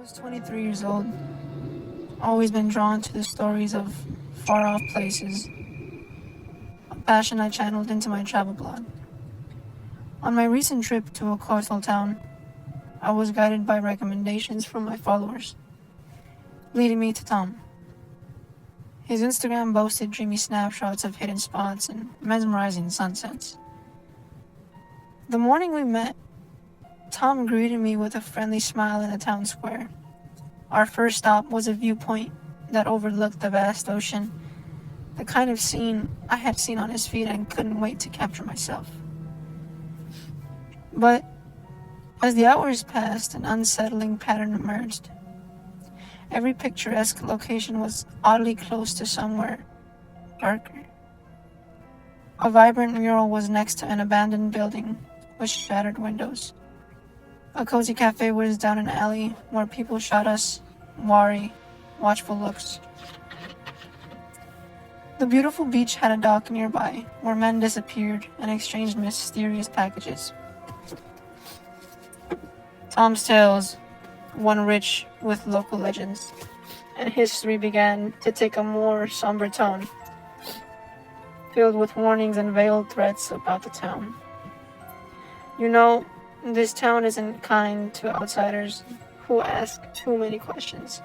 was 23 years old, always been drawn to the stories of far-off places, a passion I channeled into my travel blog. On my recent trip to a coastal town, I was guided by recommendations from my followers, leading me to Tom. His Instagram boasted dreamy snapshots of hidden spots and mesmerizing sunsets. The morning we met, Tom greeted me with a friendly smile in the town square. Our first stop was a viewpoint that overlooked the vast ocean, the kind of scene I had seen on his feed and couldn't wait to capture myself. But as the hours passed, an unsettling pattern emerged. Every picturesque location was oddly close to somewhere darker. A vibrant mural was next to an abandoned building with shattered windows. A cozy cafe was down an alley where people shot us wary, watchful looks. The beautiful beach had a dock nearby where men disappeared and exchanged mysterious packages. Tom's tales, one rich with local legends, and history began to take a more somber tone, filled with warnings and veiled threats about the town. You know, this town isn't kind to outsiders who ask too many questions.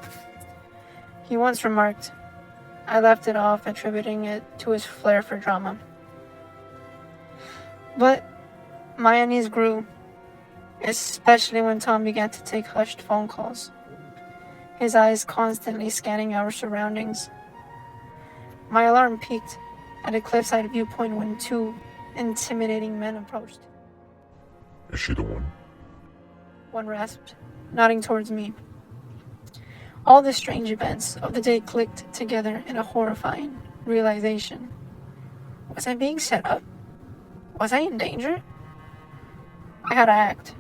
He once remarked. I left it off, attributing it to his flair for drama. But my unease grew, especially when Tom began to take hushed phone calls, his eyes constantly scanning our surroundings. My alarm peaked at a cliffside viewpoint when two intimidating men approached. Is she the one? One rasped, nodding towards me. All the strange events of the day clicked together in a horrifying realization. Was I being set up? Was I in danger? I had to act.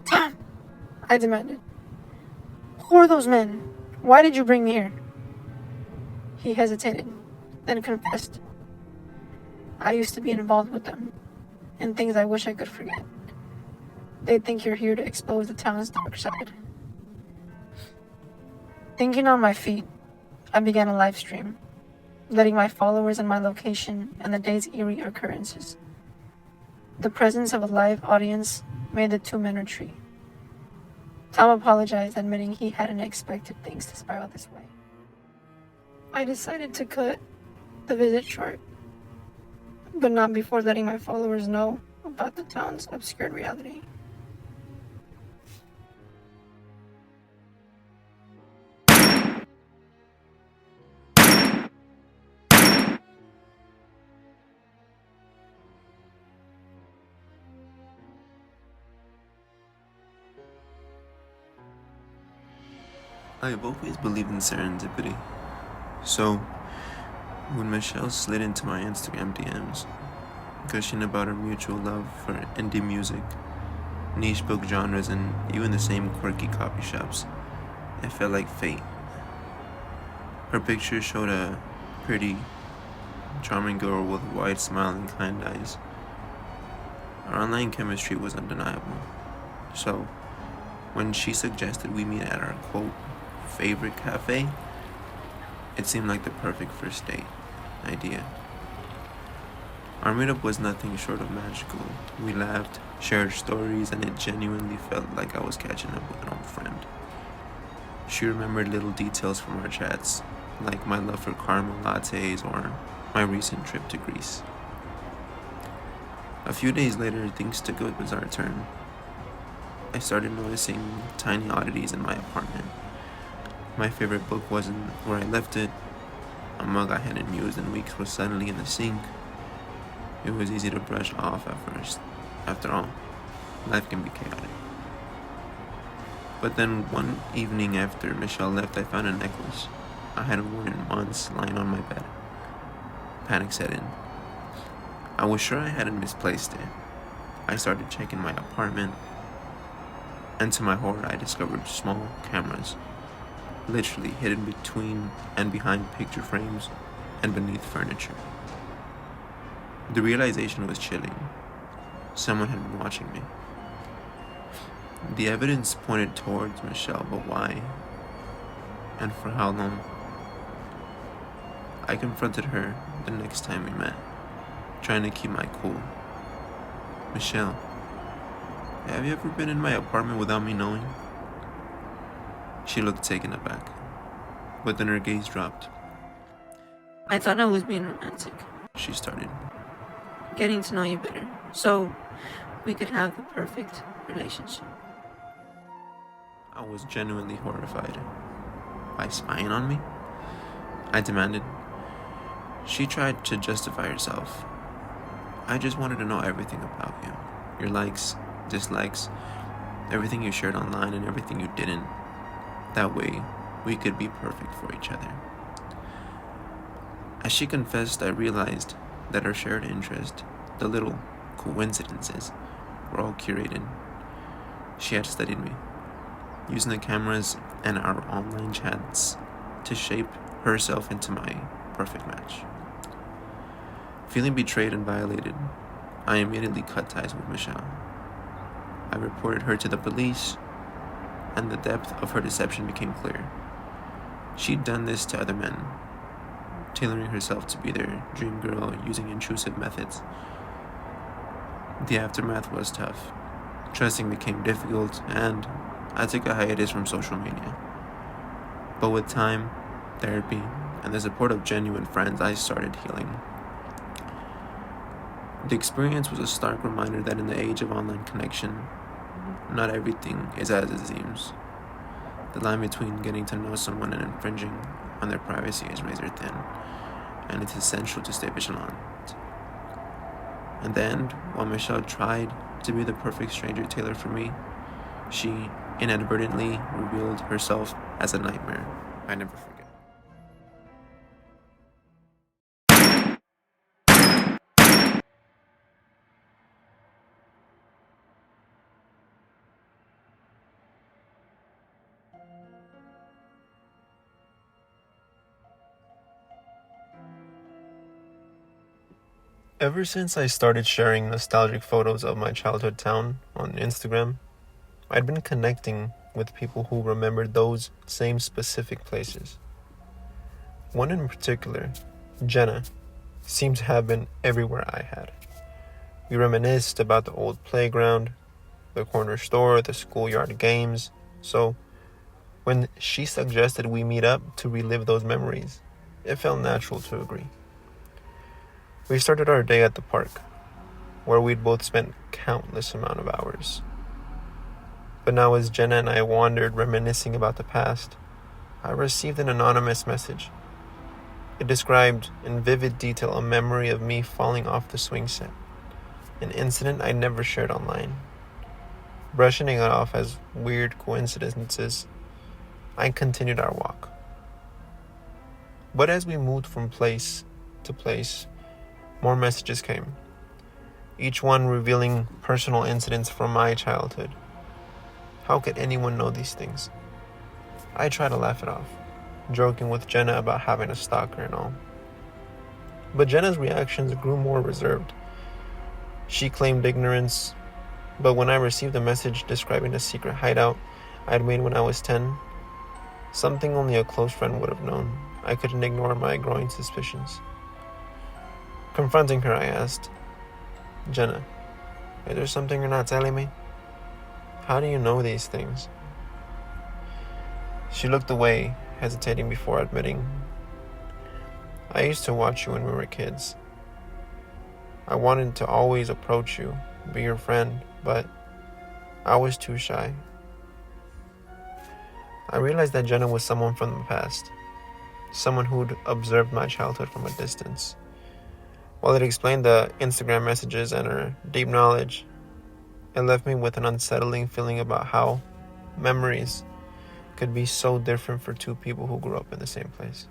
Tom! I demanded. Who are those men? Why did you bring me here? He hesitated, then confessed. I used to be involved with them, in things I wish I could forget. They think you're here to expose the town's dark side. Thinking on my feet, I began a live stream, letting my followers and my location and the day's eerie occurrences. The presence of a live audience made the two men retreat. Tom apologized, admitting he hadn't expected things to spiral this way. I decided to cut the visit short, but not before letting my followers know about the town's obscured reality. I have always believed in serendipity. So, when Michelle slid into my Instagram DMs, gushing about her mutual love for indie music, niche book genres, and even the same quirky coffee shops, it felt like fate. Her picture showed a pretty, charming girl with a wide smile and kind eyes. Our online chemistry was undeniable. So, when she suggested we meet at our quote, favorite cafe, it seemed like the perfect first date idea. Our meetup was nothing short of magical. We laughed, shared stories, and it genuinely felt like I was catching up with an old friend. She remembered little details from our chats, like my love for caramel lattes or my recent trip to Greece. A few days later, things took a bizarre turn. I started noticing tiny oddities in my apartment. My favorite book wasn't where I left it. A mug I hadn't used in weeks was suddenly in the sink. It was easy to brush off at first. After all, life can be chaotic. But then one evening after Michelle left, I found a necklace I hadn't worn in months lying on my bed. Panic set in. I was sure I hadn't misplaced it. I started checking my apartment, and to my horror, I discovered small cameras, literally hidden between and behind picture frames and beneath furniture. The realization was chilling. Someone had been watching me. The evidence pointed towards Michelle, but why? And for how long? I confronted her the next time we met, trying to keep my cool. Michelle, have you ever been in my apartment without me knowing? She looked taken aback, but then her gaze dropped. I thought I was being romantic, She started. getting to know you better, so we could have the perfect relationship. I was genuinely horrified. By spying on me? I demanded. She tried to justify herself. I just wanted to know everything about you. Your likes, dislikes, everything you shared online and everything you didn't. That way, we could be perfect for each other. As she confessed, I realized that our shared interest, the little coincidences, were all curated. She had studied me, using the cameras and our online chats to shape herself into my perfect match. Feeling betrayed and violated, I immediately cut ties with Michelle. I reported her to the police, and the depth of her deception became clear. She'd done this to other men, tailoring herself to be their dream girl using intrusive methods. The aftermath was tough. Trusting became difficult, and I took a hiatus from social media. But with time, therapy, and the support of genuine friends, I started healing. The experience was a stark reminder that in the age of online connection, not everything is as it seems. The line between getting to know someone and infringing on their privacy is razor thin, and it's essential to stay vigilant. In the end, while Michelle tried to be the perfect stranger tailored for me, she inadvertently revealed herself as a nightmare I never forget. Ever since I started sharing nostalgic photos of my childhood town on Instagram, I'd been connecting with people who remembered those same specific places. One in particular, Jenna, seemed to have been everywhere I had. We reminisced about the old playground, the corner store, the schoolyard games, so when she suggested we meet up to relive those memories, it felt natural to agree. We started our day at the park, where we'd both spent countless amount of hours. But now as Jenna and I wandered reminiscing about the past, I received an anonymous message. It described in vivid detail a memory of me falling off the swing set, an incident I never shared online. Brushing it off as weird coincidences, I continued our walk. But as we moved from place to place, more messages came, each one revealing personal incidents from my childhood. How could anyone know these things? I tried to laugh it off, joking with Jenna about having a stalker and all. But Jenna's reactions grew more reserved. She claimed ignorance, but when I received a message describing a secret hideout I'd made when I was 10, something only a close friend would have known, I couldn't ignore my growing suspicions. Confronting her, I asked, Jenna, is there something you're not telling me? How do you know these things? She looked away, hesitating before admitting, I used to watch you when we were kids. I wanted to always approach you, be your friend, but I was too shy. I realized that Jenna was someone from the past, someone who'd observed my childhood from a distance. While it explained the Instagram messages and her deep knowledge, it left me with an unsettling feeling about how memories could be so different for two people who grew up in the same place.